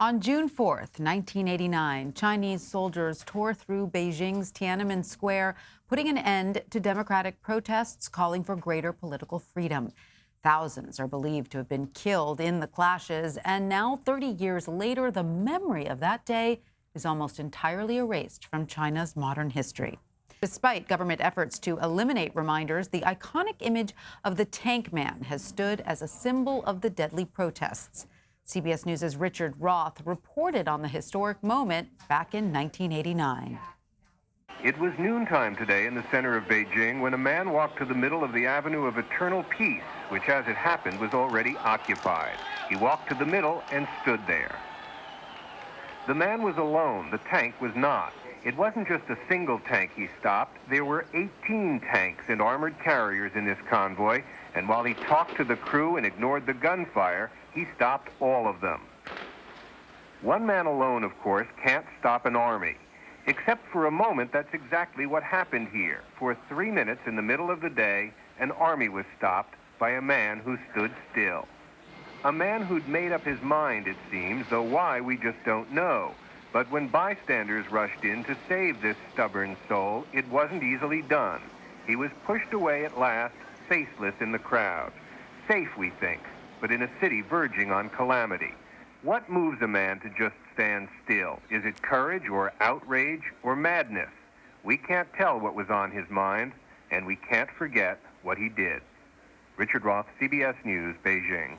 On June 4th, 1989, Chinese soldiers tore through Beijing's Tiananmen Square, putting an end to democratic protests calling for greater political freedom. Thousands are believed to have been killed in the clashes, and now, 30 years later, the memory of that day is almost entirely erased from China's modern history. Despite government efforts to eliminate reminders, the iconic image of the tank man has stood as a symbol of the deadly protests. CBS News' Richard Roth reported on the historic moment back in 1989. It was noontime today in the center of Beijing when a man walked to the middle of the Avenue of Eternal Peace, which, as it happened, was already occupied. He walked to the middle and stood there. The man was alone. The tank was not. It wasn't just a single tank he stopped. There were 18 tanks and armored carriers in this convoy, and while he talked to the crew and ignored the gunfire, he stopped all of them. One man alone, of course, can't stop an army. Except for a moment, that's exactly what happened here. For 3 minutes in the middle of the day, an army was stopped by a man who stood still. A man who'd made up his mind, it seems, though why we just don't know. But when bystanders rushed in to save this stubborn soul, it wasn't easily done. He was pushed away at last, faceless in the crowd. Safe, we think, but in a city verging on calamity. What moves a man to just stand still? Is it courage or outrage or madness? We can't tell what was on his mind, and we can't forget what he did. Richard Roth, CBS News, Beijing.